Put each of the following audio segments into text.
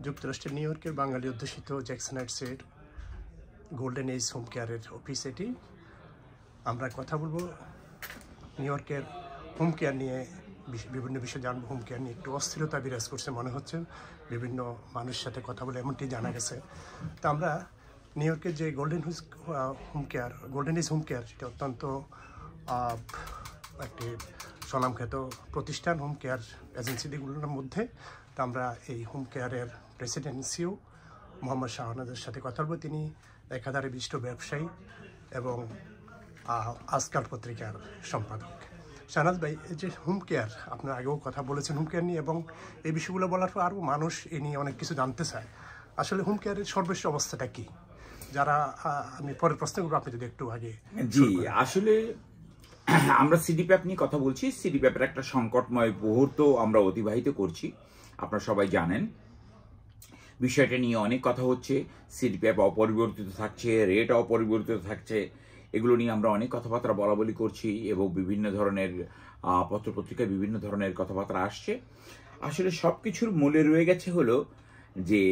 যুক্তরাষ্ট্রের নিউ ইয়র্কের বাঙালি অধ্যুষিত জ্যাকসনাইটসের গোল্ডেন এজ হোম কেয়ারের অফিস এটি। আমরা কথা বলবো নিউ ইয়র্কের হোম কেয়ার নিয়ে, বিভিন্ন বিষয় জানবো। হোম কেয়ার নিয়ে একটু অস্থিরতা বিরাজ করছে মনে হচ্ছে, বিভিন্ন মানুষের সাথে কথা বলে এমনটি জানা গেছে। তো আমরা নিউ ইয়র্কের যে গোল্ডেন এজ হোম কেয়ার, সেটা অত্যন্ত একটি স্বনামখ্যাত প্রতিষ্ঠান হোম কেয়ার এজেন্সিগুলোর মধ্যে। তো আমরা এই হোম কেয়ারের প্রেসিডেন্ট সিও মোহাম্মদ শাহনাজের সাথে কথা বলবো। তিনি একাধারে বিশিষ্ট ব্যবসায়ী এবং আজকাল পত্রিকার সম্পাদক। শাহনাজ ভাই, এই যে হোম কেয়ার, আপনার আগেও কথা বলেছেন হোম কেয়ার নিয়ে, এবং এই বিষয়গুলো বলার পর আরও মানুষ এ নিয়ে অনেক কিছু জানতে চায়। আসলে হোম কেয়ারের সর্বশেষ অবস্থাটা কি, যারা আমি পরের প্রশ্ন করবো, আপনি যদি একটু আগে। জি, আসলে আমরা সিডিপ্যাপ নিয়ে কথা বলছি। সিডিপ্যাপের একটা সংকটময় মুহূর্ত আমরা অতিবাহিত করছি, আপনারা সবাই জানেন। বিষয়টা নিয়ে অনেক কথা হচ্ছে। সিডিপ্যাপ অপরিবর্তিত থাকছে, রেট অপরিবর্তিত থাকছে, এগুলো নিয়ে আমরা অনেক কথাবার্তা বলাবলি করছি এবং বিভিন্ন ধরনের পত্রপত্রিকায় বিভিন্ন ধরনের কথাবার্তা আসছে। আসলে সব কিছুর মূলে রয়ে গেছে হলো যে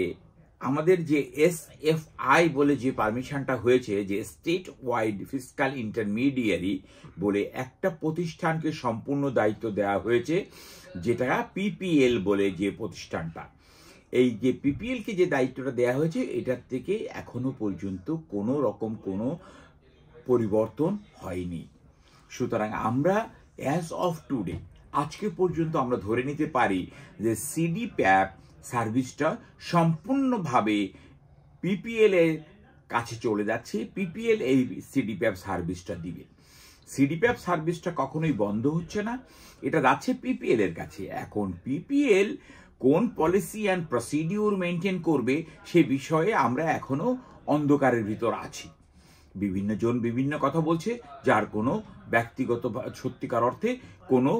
আমাদের যে SFI বলে যে পারমিশনটা হয়েছে, যে স্টেট ওয়াইড ফিসকাল ইন্টারমিডিয়ারি বলে একটা প্রতিষ্ঠানকে সম্পূর্ণ দায়িত্ব দেওয়া হয়েছে, যেটা PPL বলে যে প্রতিষ্ঠানটা। এই যে PPL-কে যে দায়িত্বটা দেওয়া হয়েছে, এটার থেকে এখনো পর্যন্ত কোনো রকম কোনো পরিবর্তন হয়নি। সুতরাং আমরা অ্যাজ অফ টুডে, আজকে পর্যন্ত আমরা ধরে নিতে পারি যে সিডিপ্যাপ সার্ভিসটা সম্পূর্ণভাবে PPL এর কাছে চলে যাচ্ছে। PPL এই সিডিপ্যাপ সার্ভিসটা দিবে। সিডিপ্যাপ সার্ভিসটা কখনোই বন্ধ হচ্ছে না, এটা যাচ্ছে PPL এর কাছে। এখন PPL কোন পলিসি অ্যান্ড প্রসিডিউর মেনটেন করবে সে বিষয়ে আমরা এখনো অন্ধকারের ভিতর আছি। বিভিন্ন জন বিভিন্ন কথা বলছে, যার কোনো ব্যক্তিগত সত্যিকার অর্থে কোনো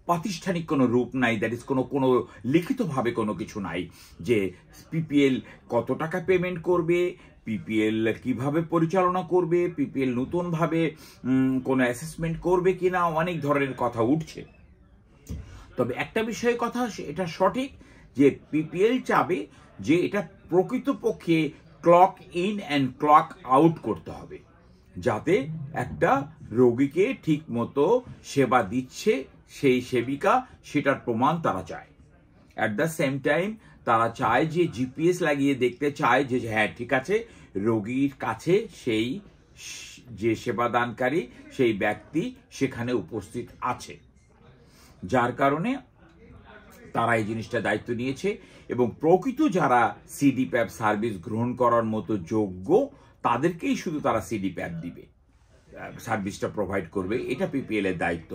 প্রাতিষ্ঠানিক কোনো রূপ নাই, দ্যাট ইজ কোনো লিখিতভাবে কোনো কিছু নাই যে PPL কত টাকা পেমেন্ট করবে, PPL কিভাবে পরিচালনা করবে, PPL নতুনভাবে কোনো অ্যাসেসমেন্ট করবে কিনা, অনেক ধরনের কথা উঠছে। তবে একটা বিষয়ে কথা এটা সঠিক যে PPL চাবে যে এটা প্রকৃতপক্ষে clock in and clock out করতে হবে, যাতে একটা রোগীকে ঠিক মতো সেবা দিচ্ছে সেই সেবিকা, সেটার প্রমাণ তারা চায়। অ্যাট দ্য সেম টাইম তারা চায় যে GPS লাগিয়ে দেখতে চায় যে হ্যাঁ ঠিক আছে, রোগীর কাছে সেই যে সেবাদানকারী সেই ব্যক্তি সেখানে উপস্থিত আছে। যার কারণে তারা এই জিনিসটা দায়িত্ব নিয়েছে এবং প্রকৃত যারা সিডিপ্যাপ সার্ভিস গ্রহণ করার মতো যোগ্য তাদেরকেই শুধু তারা সিডিপ্যাপ দিবে, সার্ভিসটা প্রোভাইড করবে। এটা PPL এর দায়িত্ব।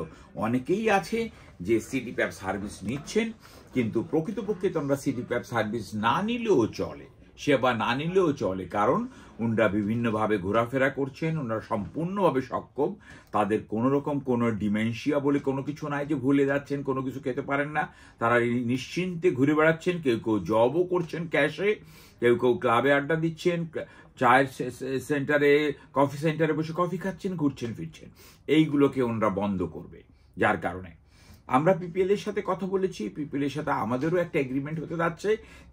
অনেকেই আছে যে সিডিপ্যাপ সার্ভিস নিচ্ছেন, কিন্তু প্রকৃতপক্ষে তোমরা সিডিপ্যাপ সার্ভিস না নিলেও চলে, সেবা না নিলেও চলে, কারণ ওনারা বিভিন্নভাবে ঘোরাফেরা করছেন, ওনারা সম্পূর্ণভাবে সক্ষম, তাদের কোনো রকম কোনো ডিমেনশিয়া বলে কোনো কিছু নাই যে ভুলে যাচ্ছেন, কোনো কিছু খেতে পারেন না, তারা নিশ্চিন্তে ঘুরে বেড়াচ্ছেন। কেউ কেউ জবও করছেন ক্যাশে, কেউ কেউ ক্লাবে আড্ডা দিচ্ছেন, চায়ের সেন্টারে, কফি সেন্টারে বসে কফি খাচ্ছেন, ঘুরছেন ফিরছেন। এইগুলোকে ওনারা বন্ধ করবে। যার কারণে আমরা PPL এর সাথে কথা বলেছি, PPL এর সাথে আমাদেরও একটা এগ্রিমেন্ট হতে যাচ্ছে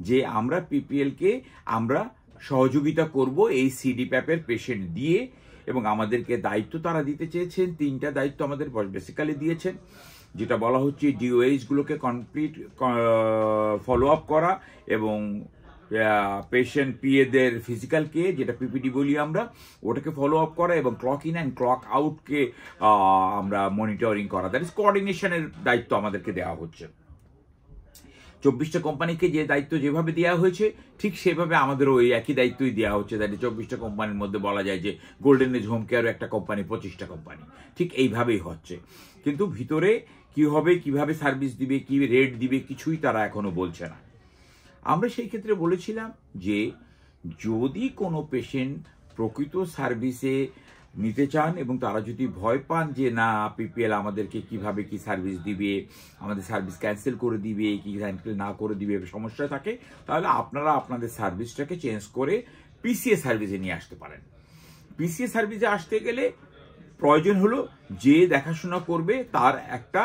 যে আমরা PPL-কে আমরা সহযোগিতা করব এই সিডিপ্যাপের পেশেন্ট দিয়ে, এবং আমাদেরকে দায়িত্ব তারা দিতে চেয়েছেন। 3টা দায়িত্ব আমাদের বেসিক্যালি দিয়েছেন, যেটা বলা হচ্ছে DOH-গুলোকে কমপ্লিট ফলো আপ করা এবং পেশেন্ট PA-দের ফিজিক্যালকে, যেটা PPD বলি আমরা, ওটাকে ফলো আপ করা এবং ক্লক ইন অ্যান্ড ক্লক আউটকে আমরা মনিটরিং করা, দ্যাট ইজ কোঅর্ডিনেশনের দায়িত্ব আমাদেরকে দেওয়া হচ্ছে। 24টা কোম্পানিকে যে দায়িত্ব যেভাবে দেওয়া হয়েছে ঠিক সেভাবে আমাদেরও ওই একই দায়িত্বই দেওয়া হচ্ছে। দ্যাট ইজ 24টা কোম্পানির মধ্যে বলা যায় যে গোল্ডেন এজ হোম কেয়ারও একটা কোম্পানি, 25টা কোম্পানি, ঠিক এইভাবেই হচ্ছে। কিন্তু ভিতরে কি হবে, কিভাবে সার্ভিস দিবে, কি রেট দিবে, কিছুই তারা এখনো বলছে না। আমরা সেই ক্ষেত্রে বলেছিলাম যে যদি কোনো পেশেন্ট প্রকৃত সার্ভিসে নিতে চান এবং তারা যদি ভয় পান যে না PPL আমাদেরকে কিভাবে কি সার্ভিস দিবে, আমাদের সার্ভিস ক্যান্সেল করে দিবে, কি ক্যান্সেল না করে দিবে, সমস্যা থাকে, তাহলে আপনারা আপনাদের সার্ভিসটাকে চেঞ্জ করে PCA সার্ভিসে নিয়ে আসতে পারেন। PCA সার্ভিসে আসতে গেলে প্রয়োজন হলো যে দেখাশোনা করবে তার একটা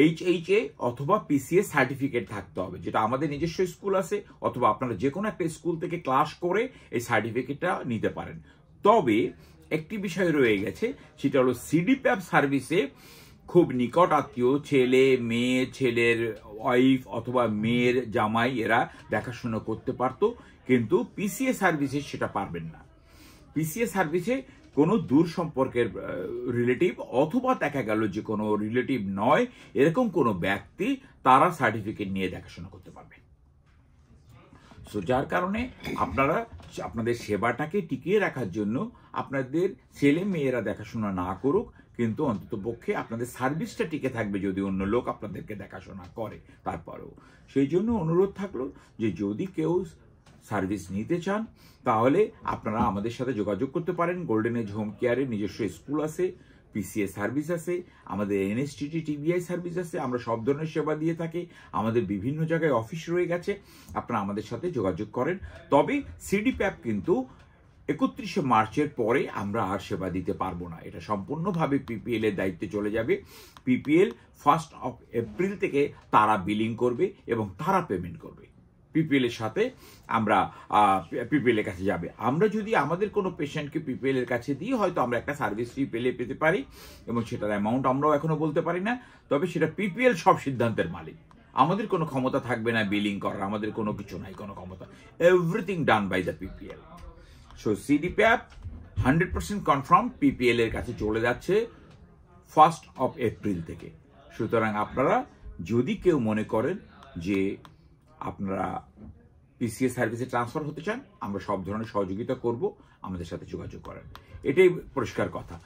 HHA অথবা PCA সার্টিফিকেট থাকতে হবে, যেটা আমাদের নিজস্ব স্কুল আছে অথবা আপনারা যে কোনো একটা স্কুল থেকে ক্লাস করে এই সার্টিফিকেটটা নিতে পারেন। তবে একটি বিষয় রয়ে গেছে, সেটা হলো CDPAP সার্ভিসে খুব নিকট আত্মীয়, ছেলে মেয়ে, ছেলের ওয়াইফ অথবা মেয়ের জামাই এরা দেখাশোনা করতে পারতো, কিন্তু PCA সার্ভিসে সেটা পারবেন না। PCA সার্ভিসে কোনো দূর সম্পর্কের রিলেটিভ অথবা দেখা গেল যে কোনো রিলেটিভ নয় এরকম কোনো ব্যক্তি তারা সার্টিফিকেট নিয়ে দেখাশোনা করতে পারবে। সো যার কারণে আপনারা আপনাদের সেবাটাকে টিকিয়ে রাখার জন্য আপনাদের ছেলে মেয়েরা দেখাশোনা না করুক, কিন্তু অন্তত পক্ষে আপনাদের সার্ভিসটা টিকে থাকবে যদি অন্য লোক আপনাদেরকে দেখাশোনা করে। তারপরেও সেই জন্য অনুরোধ থাকলো যে যদি কেউ সার্ভিস নিতে চান তাহলে আপনারা আমাদের সাথে যোগাযোগ করতে পারেন। গোল্ডেন এজ হোম কেয়ারের নিজস্ব স্কুল আছে, PCA সার্ভিস আছে, আমাদের NSTT TBI সার্ভিস আছে, আমরা সব ধরনের সেবা দিয়ে থাকি, আমাদের বিভিন্ন জায়গায় অফিস রয়ে গেছে, আপনারা আমাদের সাথে যোগাযোগ করেন। তবে CDPAP কিন্তু 31শে মার্চের পরে আমরা আর সেবা দিতে পারবো না, এটা সম্পূর্ণভাবে PPL এর দায়িত্বে চলে যাবে। PPL 1 এপ্রিল থেকে তারা বিলিং করবে এবং তারা পেমেন্ট করবে। PPL এর সাথে আমরা PPL এর কাছে যাবে। আমরা যদি আমাদের কোনো পেশেন্টকে PPL এর কাছে দিই হয়তো আমরা একটা সার্ভিস ফি পেতে পারি এবং সেটার অ্যামাউন্ট আমরাও এখনো বলতে পারি না, তবে সেটা PPL সব সিদ্ধান্তের মালিক। আমাদের কোনো ক্ষমতা থাকবে না বিলিং করার, আমাদের কোনো কিছু নাই কোনো ক্ষমতা, everything done by the PPL। So CDPAP 100% confirm PPL এর কাছে চলে যাচ্ছে 1 এপ্রিল থেকে। সুতরাং আপনারা যদি কেউ মনে করেন যে আপনারা PCA সার্ভিসে ট্রান্সফার হতে চান, আমরা সব ধরনের সহযোগিতা করব, আমাদের সাথে যোগাযোগ করেন, এটাই পরিষ্কার কথা।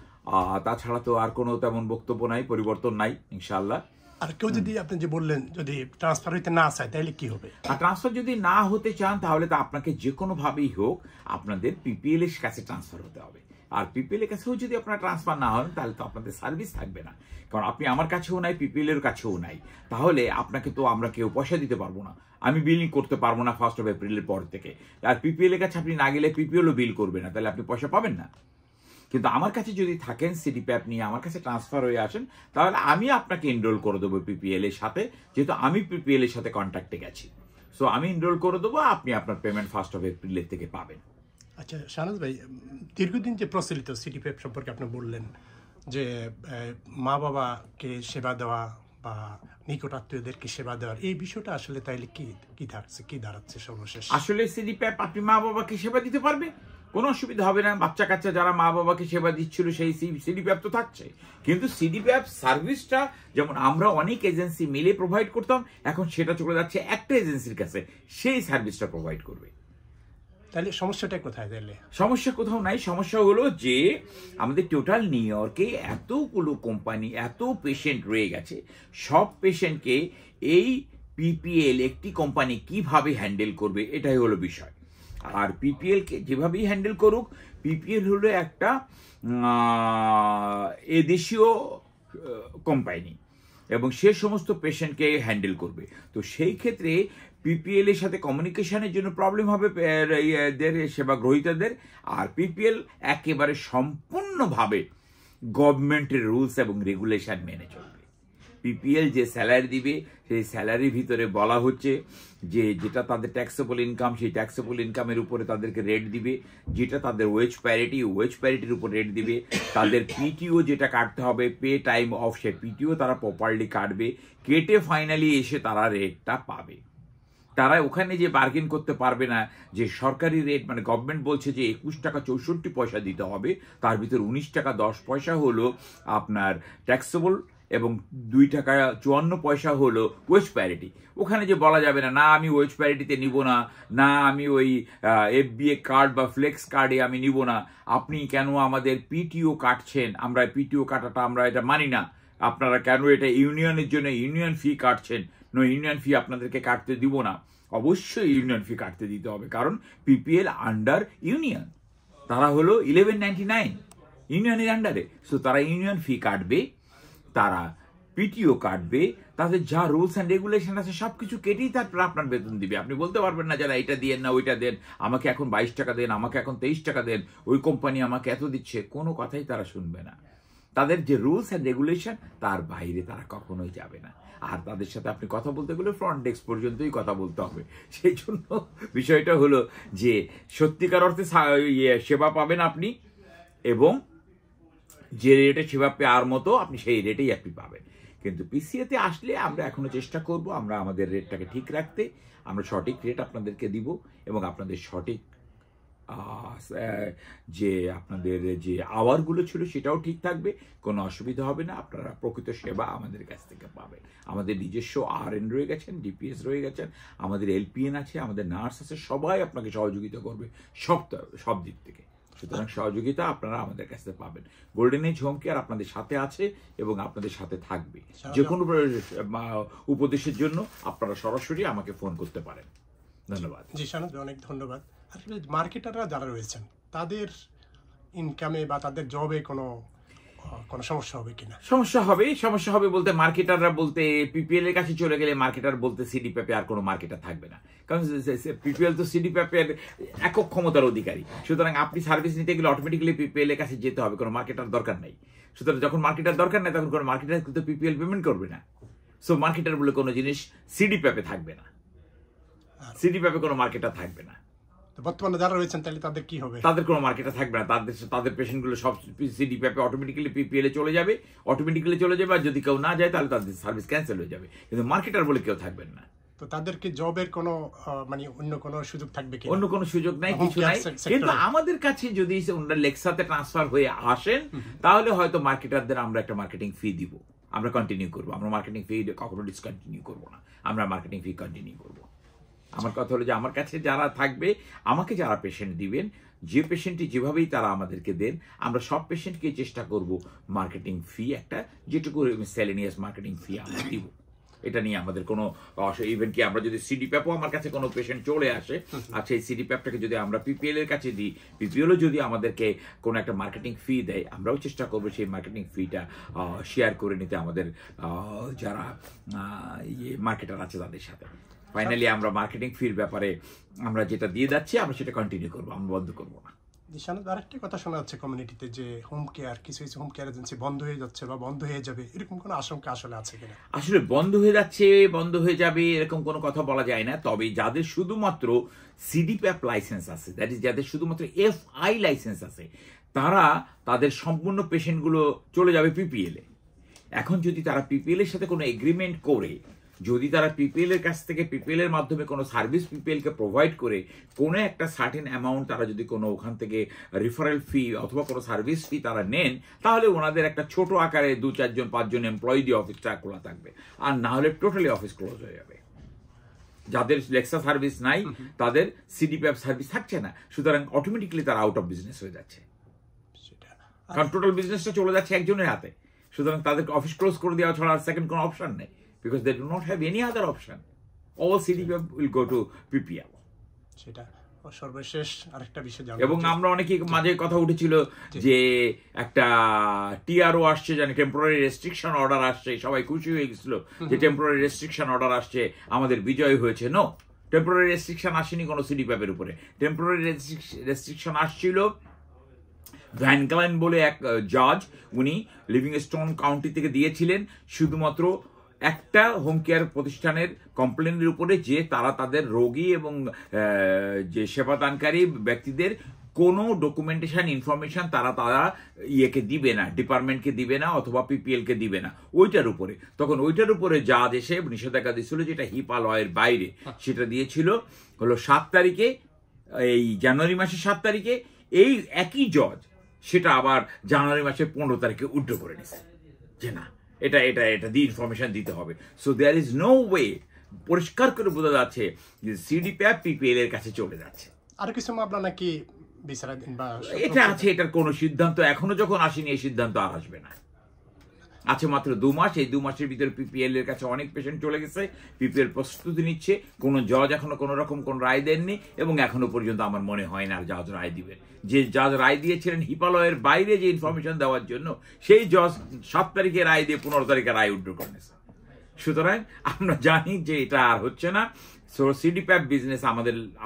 তাছাড়া তো আর কোনো তেমন বক্তব্য নাই, পরিবর্তন নাই ইনশাআল্লাহ। আর কেউ যদি আপনি যে বললেন যদি ট্রান্সফার হইতে না চায় তাহলে কি হবে? আর ট্রান্সফার যদি না হতে চান তাহলে তো আপনাকে যে কোনো ভাবেই হোক আপনাদের PPL এর কাছে ট্রান্সফার হতে হবে। আর PPL এর কাছেও যদি আপনারা ট্রান্সফার না হন তাহলে তো আপনাদের সার্ভিস থাকবে না, কারণ আপনি আমার কাছেও নাই, PPL এর কাছেও নাই, তাহলে আপনাকে তো আমরা কেউ পয়সা দিতে পারবো না, আমি বিলিং করতে পারবো না 1 এপ্রিলের পর থেকে। আর PPL এর কাছে আপনি না গেলে PPL-ও বিল করবে না, তাহলে আপনি পয়সা পাবেন না। কিন্তু আমার কাছে যদি থাকেন CDPAP নিয়ে আমার কাছে ট্রান্সফার হয়ে আসেন, তাহলে আমি আপনাকে এনরোল করে দেবো PPL এর সাথে, যেহেতু আমি PPL এর সাথে কন্ট্যাক্টে গেছি। সো আমি এনরোল করে দেবো, আপনি আপনার পেমেন্ট 1 এপ্রিলের থেকে পাবেন। আচ্ছা শাহনাজ ভাই, দীর্ঘদিন যে প্রচলিত CDPAP সম্পর্কে আপনি বললেন যে মা বাবাকে সেবা দেওয়া বা নিকট আত্মীয়দেরকে সেবা দেওয়ার এই বিষয়টা আসলে তাইলে কি দাঁড়াচ্ছে সর্বশেষ? আসলে CDPAP আপনি মা বাবাকে সেবা দিতে পারবে, কোনো অসুবিধা হবে না। বাচ্চা কাচ্চা যারা মা বাবাকে সেবা দিচ্ছিল সেই CDPAP তো থাকছে, কিন্তু CDPAP সার্ভিসটা যেমন আমরা অনেক এজেন্সি মিলে প্রোভাইড করতাম, এখন সেটা চলে যাচ্ছে একটা এজেন্সির কাছে, সেই সার্ভিসটা প্রোভাইড করবে। তাহলে সমস্যাটা কোথায়? তাহলে সমস্যা কোথাও নাই, সমস্যা হলো যে আমাদের টোটাল নিউ ইয়র্কে এতগুলো কোম্পানি, এত পেশেন্ট রয়ে গেছে, সব পেশেন্টকে এই PPL একটি কোম্পানি কিভাবে হ্যান্ডেল করবে এটাই হলো বিষয়। আর PPL-কে যেভাবেই হ্যান্ডেল করুক, PPL হলো একটা এদেশীয় কোম্পানি এবং সে সমস্ত পেশেন্টকে হ্যান্ডেল করবে। তো সেই ক্ষেত্রে PPL এর সাথে কমিউনিকেশনের জন্য প্রবলেম হবে সেবা গ্রহীতাদের। আর PPL একেবারে সম্পূর্ণভাবে গভর্নমেন্টের রুলস এবং রেগুলেশন মেনে চলবে। PPL যে স্যালারি দিবে সেই স্যালারির ভিতরে বলা হচ্ছে যে যেটা তাদের ট্যাক্সেবল ইনকাম, সেই ট্যাক্সেবল ইনকামের উপরে তাদেরকে রেট দিবে, যেটা তাদের ওয়েজ প্যারিটির উপর রেট দিবে, তাদের PTO যেটা কাটতে হবে, pay time of, say PTO তারা প্রপারলি কাটবে, কেটে ফাইনালি এসে তারা রেটটা পাবে। তারা ওখানে যে বার্গেন করতে পারবে না যে সরকারি রেট, মানে গভর্নমেন্ট বলছে যে 21 টাকা 64 পয়সা দিতে হবে, তার ভিতর 19 টাকা 10 পয়সা হলো আপনার ট্যাক্সেবল এবং 2 টাকা 54 পয়সা হলো ওয়েজ প্যারিটি। ওখানে যে বলা যাবে না আমি ওয়েজ প্যারিটিতে নিব না, না আমি ওই FBA কার্ড বা ফ্লেক্স কার্ডে আমি নিব না, আপনি কেন আমাদের PTO কাটছেন, আমরা PTO কাটাটা আমরা এটা মানি না, আপনারা কেন এটা ইউনিয়নের জন্য ইউনিয়ন ফি কাটছেন, ইউনিয়ন ফি আপনাদেরকে কাটতে দিব না। অবশ্যই ইউনিয়ন ফি কাটতে দিতে হবে, কারণ PPL আন্ডার ইউনিয়ন, তারা হলো 1199 ইউনিয়নের আন্ডারে। সো তারা ইউনিয়ন ফি কাটবে, তারা PTO কাটবে, তাদের যা রুলস অ্যান্ড রেগুলেশন আছে সবকিছু কেটেই তারপর আপনার বেতন দিবে। আপনি বলতে পারবেন না যারা এটা দেন না ওইটা দেন, আমাকে এখন 22 টাকা দেন, আমাকে এখন 23 টাকা দেন, ওই কোম্পানি আমাকে এত দিচ্ছে, কোনো কথাই তারা শুনবে না। তাদের যে রুলস অ্যান্ড রেগুলেশন তার বাইরে তারা কখনোই যাবে না। আর তাদের সাথে আপনি কথা বলতে গেলে ফ্রন্ট ডেস্ক পর্যন্তই কথা বলতে হবে। সেই জন্য বিষয়টা হলো যে সত্যিকার অর্থে সেবা পাবেন আপনি, এবং যে রেটে সেবা পাওয়ার মতো আপনি সেই রেটেই আপনি পাবেন। কিন্তু পিসিএতে আসলে আমরা এখনো চেষ্টা করব আমরা আমাদের রেটটাকে ঠিক রাখতে, আমরা সঠিক রেট আপনাদেরকে দিব, এবং আপনাদের সঠিক যে আপনাদের যে আওয়ারগুলো ছিল সেটাও ঠিক থাকবে, কোনো অসুবিধা হবে না, আপনারা প্রকৃত সেবা আমাদের কাছ থেকে পাবেন। আমাদের নিজস্ব RN রয়ে গেছেন, DPS রয়ে গেছেন, আমাদের LPN আছে, আমাদের নার্স আছে, সবাই আপনাকে সহযোগিতা করবে সব দিক থেকে। সুতরাং সহযোগিতা আপনারা আমাদের কাছ থেকে পাবেন। গোল্ডেন এজ হোম কেয়ার আপনাদের সাথে আছে এবং আপনাদের সাথে থাকবে। যে কোনো উপদেশের জন্য আপনারা সরাসরি আমাকে ফোন করতে পারেন। ধন্যবাদ। জি শাহানাজ, অনেক ধন্যবাদ। আসলে মার্কেটাররা যারা রয়েছেন তাদের ইনকামে বা তাদের জবে কোনো সমস্যা হবে কিনা? সমস্যা হবে বলতে মার্কেটাররা বলতে পিপিএল এর কাছে চলে গেলে মার্কেটার বলতে সিডিপ্যাপে আর কোনো মার্কেটার থাকবে না, কারণ পিপিএল তো সিডিপ্যাপের একক ক্ষমতার অধিকারী। সুতরাং আপনি সার্ভিস নিতে গেলে অটোমেটিক্যালি পিপিএল এর কাছে যেতে হবে, কোনো মার্কেটার দরকার নাই। সুতরাং যখন মার্কেটার দরকার নাই তখন কোনো মার্কেটার কিন্তু পিপিএল পেমেন্ট করবে না। সো মার্কেটার বলে কোনো জিনিস সিডিপ্যাপে থাকবে না, সিডিপ্যাপে কোনো মার্কেটার থাকবে না। বর্তমানে যারা রয়েছেন তাহলে তাদের কি হবে? তাদের কোনো মার্কেটে থাকবে না, তাদের পেশেন্টগুলো সব সিডিপ্যাপে অটোমেটিক্যালি পিপিএল চলে যাবে, আর যদি কেউ না যায় তাহলে তাদের সার্ভিস ক্যান্সেল হয়ে যাবে, কিন্তু মার্কেটার বলে কেউ থাকবেন না। তো তাদেরকে জবের কোনো অন্য কোনো সুযোগ থাকবে কি? অন্য কোনো সুযোগ নাই, কিছু নাই। কিন্তু আমাদের কাছে যদি ওনারা লেক্সাতে ট্রান্সফার হয়ে আসেন তাহলে হয়তো মার্কেটারদের আমরা একটা মার্কেটিং ফি দিব, আমরা কন্টিনিউ করবো। আমরা মার্কেটিং ফি কখনো ডিসকন্টিনিউ করবো না, আমরা মার্কেটিং ফি কন্টিনিউ করবো। আমার কথা হলো যে আমার কাছে যারা থাকবে, আমাকে যারা পেশেন্ট দিবেন, যে পেশেন্টটি যেভাবেই তারা আমাদেরকে দেন, আমরা সব পেশেন্টকে চেষ্টা করব মার্কেটিং ফি একটা যেটুকু সেলেনিয়াস মার্কেটিং ফি আমরা দিব। এটা নিয়ে আমাদের কোনো ইভেন কি আমরা যদি সিডিপ্যাপও আমার কাছে কোনো পেশেন্ট চলে আসে, আর সেই সিডিপ্যাপটাকে যদি আমরা পিপিএল এর কাছে দিই, পিপিএলও যদি আমাদেরকে কোনো একটা মার্কেটিং ফি দেয়, আমরাও চেষ্টা করবো সেই মার্কেটিং ফিটা শেয়ার করে নিতে আমাদের যারা মার্কেটার আছে তাদের সাথে। ফাইনালি আমরা মার্কেটিং ফির ব্যাপারে আমরা যেটা দিয়ে যাচ্ছি আমরা সেটা কন্টিনিউ করবো, আমরা বন্ধ করবো না। শাহানাজ, আরেকটা কথা শোনা যাচ্ছে কমিউনিটিতে যে হোম কেয়ার, কিছু হোম কেয়ার এজেন্সি বন্ধ হয়ে যাচ্ছে বা বন্ধ হয়ে যাবে, এরকম কোনো আশঙ্কা আসলে আছে কিনা? আসলে বন্ধ হয়ে যাচ্ছে, বন্ধ হয়ে যাবে এরকম কোনো কথা বলা যায় না। তবে যাদের শুধুমাত্র সিডিপ্যাপ লাইসেন্স আছে, দ্যাট ইজ যাদের শুধুমাত্র FI লাইসেন্স আছে, তারা তাদের সম্পূর্ণ পেশেন্টগুলো চলে যাবে পিপিএল এ। এখন যদি তারা পিপিএল এর সাথে কোনো এগ্রিমেন্ট করে, যদি তারা পিপিএল এর কাছ থেকে পিপিএল এর মাধ্যমে কোনো সার্ভিস পিপিএল কে প্রোভাইড করে কোনো একটা সার্টেন অ্যামাউন্ট তারা যদি কোনো ওখান থেকে রেফারেল ফি অথবা কোনো সার্ভিস ফি তারা নেন, তাহলে ওনাদের একটা ছোট আকারে 2-4 জন 5 জন এমপ্লয়ি দিয়ে অফিসটা খোলা থাকবে, আর না হলে টোটালি অফিস ক্লোজ হয়ে যাবে। যাদের লেক্সা সার্ভিস নাই তাদের সিডিপ্যাপ সার্ভিস থাকছে না, সুতরাং অটোমেটিক্যালি তারা আউট অফ বিজনেস হয়ে যাচ্ছে, কারণ টোটাল বিজনেসটা চলে যাচ্ছে একজনের হাতে। সুতরাং তাদেরকে অফিস ক্লোজ করে দেওয়া ছাড়া আর সেকেন্ড কোনো অপশন নেই, because they do not have any other option. All CDPAP will go to PPL. সেটা সর্বশেষ আরেকটা বিষয় জানবো, এবং আমরা অনেকেই মাঝে কথা উঠেছিল যে একটা TRO আসছে, জানি টেম্পোরারি রেস্ট্রিকশন অর্ডার আসছে, সবাই খুশি হয়ে গেছিল যে টেম্পোরারি রেস্ট্রিকশন অর্ডার আসছে, আমাদের বিজয় হয়েছে। নো, টেম্পোরারি রেস্ট্রিকশন আসেনি কোনো সিডিপ্যাপের উপরে। টেম্পোরারি রেস্ট্রিকশন আসছিল ভ্যান ক্লাইন বলে এক জাজ, উনি লিভিংস্টোন কাউন্টি থেকে দিয়েছিলেন শুধুমাত্র একটা হোম কেয়ার প্রতিষ্ঠানের কমপ্লেনের উপরে, যে তারা তাদের রোগী এবং যে সেবাদানকারী ব্যক্তিদের কোনো ডকুমেন্টেশন ইনফরমেশন তারা ইয়েকে দিবে না, ডিপার্টমেন্টকে দিবে না অথবা পিপিএল কে দিবে না, ওইটার উপরে। তখন ওইটার উপরে জাজ এসে নিষেধাজ্ঞা দিয়েছিল, যেটা হিপা লয়ের বাইরে। সেটা দিয়েছিল হলো 7 তারিখে, এই জানুয়ারি মাসের 7 তারিখে। এই একই জজ সেটা আবার জানুয়ারি মাসের 15 তারিখে উইথড্র করে নিছে, যে না এটা এটা এটা দিয়ে ইনফরমেশন দিতে হবে। So there is no way, পরিষ্কার করে বোঝা যাচ্ছে যে সিডিপ্যাপ পিপিএল এর কাছে চলে যাচ্ছে। আর কিছু মামলা নাকি বিচারাধীন বা এটা আছে, এটার কোনো সিদ্ধান্ত এখনো যখন আসেনি, এই সিদ্ধান্ত আর আসবে না। আছে মাত্র 2 মাস, এই 2 মাসের ভিতরে পিপিএল এর কাছে অনেক পেশেন্ট চলে গেছে, পিপিএল প্রস্তুতি নিচ্ছে। কোন জজ এখনো কোন রকম কোন রায় দেননি, এবং এখনো পর্যন্ত আমার মনে হয় না জজ রায় দিবেন। যে জজ রায় দিয়েছিলেন হিপালয়ের বাইরে যে ইনফরমেশন দেওয়ার জন্য, সেই জজ 7 তারিখে রায় দিয়ে 15 তারিখে রায় উইথড্র করে নিয়েছে। সুতরাং আমরা জানি যে এটা আর হচ্ছে না। সো সিডিপ্যাপ বিজনেস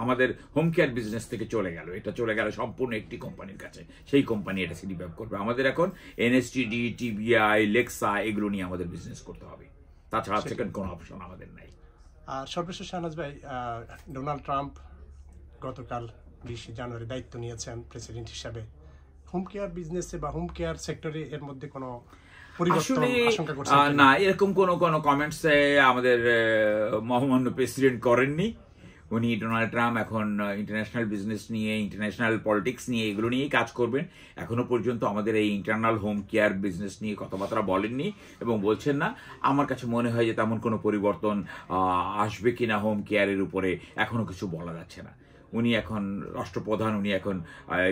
আমাদের হোম কেয়ার বিজনেস থেকে চলে গেল, এটা চলে গেল সম্পূর্ণ একটি কোম্পানির কাছে, সেই কোম্পানি এটা সিডিপ্যাপ করবে। আমাদের এখন এনএসটিডি, টিবিআই, লেক্সা এগুলো নিয়ে আমাদের বিজনেস করতে হবে, তাছাড়া সেকেন্ড কোনো অপশন আমাদের নাই। আর সর্বশেষ শাহনাজ ভাই, ডোনাল্ড ট্রাম্প গতকাল 20 জানুয়ারি দায়িত্ব নিয়েছেন প্রেসিডেন্ট হিসাবে। হোম কেয়ার বিজনেসে বা হোম কেয়ার সেক্টরে এর মধ্যে কোনো পরিবর্তন আশঙ্কা করছেন না? এরকম কোনো কমেন্টস আমাদের মহামান্য প্রেসিডেন্ট করেননি। উনি ডোনাল্ড ট্রাম্প এখন ইন্টারন্যাশনাল বিজনেস নিয়ে, ইন্টারন্যাশনাল পলিটিক্স নিয়ে, এগুলো নিয়েই কাজ করবেন। এখনো পর্যন্ত আমাদের এই ইন্টারনাল হোম কেয়ার বিজনেস নিয়ে কথাবার্তা বলেননি এবং বলছেন না। আমার কাছে মনে হয় যে তেমন কোনো পরিবর্তন আসবে কিনা হোম কেয়ারের উপরে এখনো কিছু বলা যাচ্ছে না। উনি এখন রাষ্ট্রপ্রধান, উনি এখন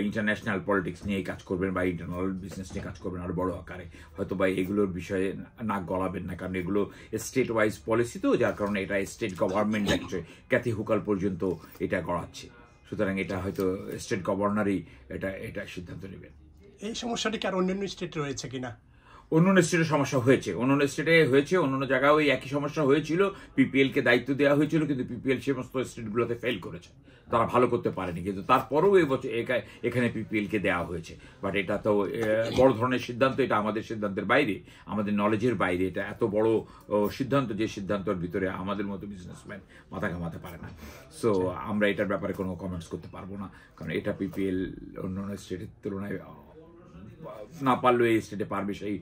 ইন্টারন্যাশনাল পলিটিক্স নিয়েই কাজ করবেন বা ইন্টারনাল বিজনেস নিয়ে কাজ করবেন আরো বড় আকারে। হয়তো বা এগুলোর বিষয়ে নাক গলাবেন না, কারণ এগুলো স্টেট ওয়াইজ পলিসি তো, যার কারণে এটা স্টেট গভর্নমেন্ট দেখছে, ক্যাথি হুকাল পর্যন্ত এটা করাচ্ছে। সুতরাং এটা হয়তো স্টেট গভর্নরই এটা সিদ্ধান্ত নেবেন। এই সমস্যাটি কি আর অন্যান্য স্টেটে রয়েছে কিনা? অন্যান্য স্টেটে সমস্যা হয়েছে, অন্যান্য স্টেটে হয়েছে, অন্যান্য জায়গায় ওই একই সমস্যা হয়েছিল। পিপিএল কে দায়িত্ব দেওয়া হয়েছিল, কিন্তু পিপিএল সমস্ত স্টেটগুলোতে ফেল করেছে, তারা ভালো করতে পারেনি। কিন্তু তারপরেও এই বছর এখানে পিপিএল কে দেওয়া হয়েছে। বাট এটা তো বড় ধরনের সিদ্ধান্ত, এটা আমাদের সিদ্ধান্তের বাইরে, আমাদের নলেজের বাইরে। এটা এত বড় সিদ্ধান্ত, যে সিদ্ধান্তের ভিতরে আমাদের মতো বিজনেসম্যান মাথা ঘামাতে পারে না। সো আমরা এটার ব্যাপারে কোনো কমেন্টস করতে পারবো না, কারণ এটা পিপিএল অন্যান্য স্টেটের তুলনায় না পারলেও এই স্টেটে পারবে, সেই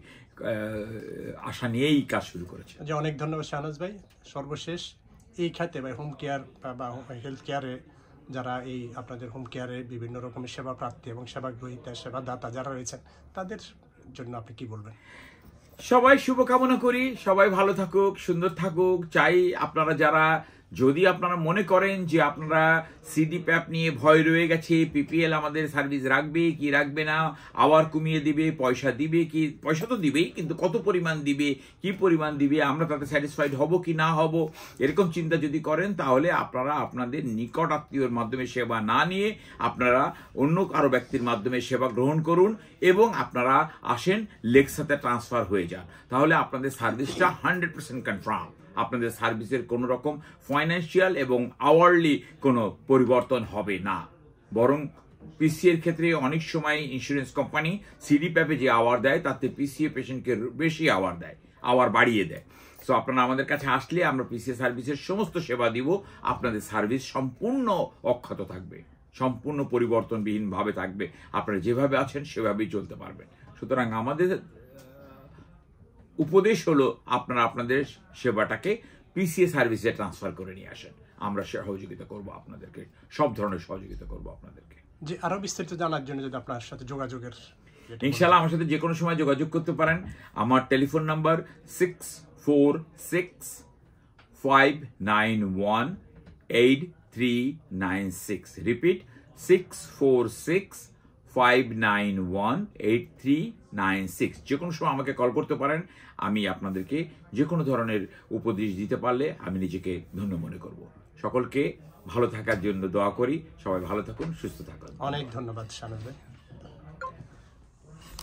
আশা নিয়েই কাজ শুরু করেছে। অনেক ধন্যবাদ শাহনাজ ভাই। সর্বশেষ এই খাতে বা হোম কেয়ার বা হেলথ কেয়ারে যারা এই আপনাদের হোম কেয়ারে বিভিন্ন রকমের সেবা প্রার্থী এবং সেবা গ্রহীতা, সেবা দাতা যারা রয়েছেন, তাদের জন্য আপনি কি বলবেন? সবাই শুভকামনা করি, সবাই ভালো থাকুক, সুন্দর থাকুক। চাই আপনারা যারা, যদি আপনারা মনে করেন যে আপনারা সিডিপ্যাপ নিয়ে ভয় রয়ে গেছে, পিপিএল আমাদের সার্ভিস রাখবে কি রাখবে না, আবার কমিয়ে দিবে, পয়সা দিবে কি, পয়সা তো দিবেই, কিন্তু কত পরিমাণ দিবে, কি পরিমাণ দিবে, আমরা তাতে স্যাটিসফাইড হব কি না হব, এরকম চিন্তা যদি করেন, তাহলে আপনারা আপনাদের নিকট আত্মীয়র মাধ্যমে সেবা না নিয়ে আপনারা অন্য কারো ব্যক্তির মাধ্যমে সেবা গ্রহণ করুন এবং আপনারা আসেন লেক্সাতে ট্রান্সফার হয়ে যান। তাহলে আপনাদের সার্ভিসটা 100% কনফার্ম। আপনাদের সার্ভিসের কোনো রকম ফাইন্যান্সিয়াল এবং আওয়ারলি কোনো পরিবর্তন হবে না। বরং পিসিএর ক্ষেত্রে অনেক সময় ইন্স্যুরেন্স কোম্পানি সিডিপ্যাপে যে আওয়ার দেয়, তাতে পিসিএ পেশেন্টকে বেশি আওয়ার দেয়, আওয়ার বাড়িয়ে দেয়। সো আপনারা আমাদের কাছে আসলে আমরা পিসিএ সার্ভিসের সমস্ত সেবা দিব। আপনাদের সার্ভিস সম্পূর্ণ অক্ষত থাকবে, সম্পূর্ণ পরিবর্তনবিহীনভাবে থাকবে। আপনারা যেভাবে আছেন সেভাবেই চলতে পারবেন। সুতরাং আমাদের উপদেশ হলো, আপনারা আপনাদের সেবাটাকে পিসিএ সার্ভিসে ট্রান্সফার করে নিয়ে আসেন। আমরা সহযোগিতা করব আপনাদেরকে, সব ধরনের সহযোগিতা করব আপনাদেরকে। যে আরো বিস্তারিত জানার জন্য যদি আপনার সাথে যোগাযোগের, ইনশাআল্লাহ আমার সাথে যে কোনো সময় যোগাযোগ করতে পারেন। আমার টেলিফোন নাম্বার 6465918396। রিপিট 6465918396। যে কোনো সময় আমাকে কল করতে পারেন। আমি আপনাদেরকে যে কোনো ধরনের উপদেশ দিতে পারলে আমি নিজেকে ধন্য মনে করব। সকলকে ভালো থাকার জন্য দোয়া করি। সবাই ভালো থাকুন, সুস্থ থাকুন। অনেক ধন্যবাদ শাহনাজ ভাই।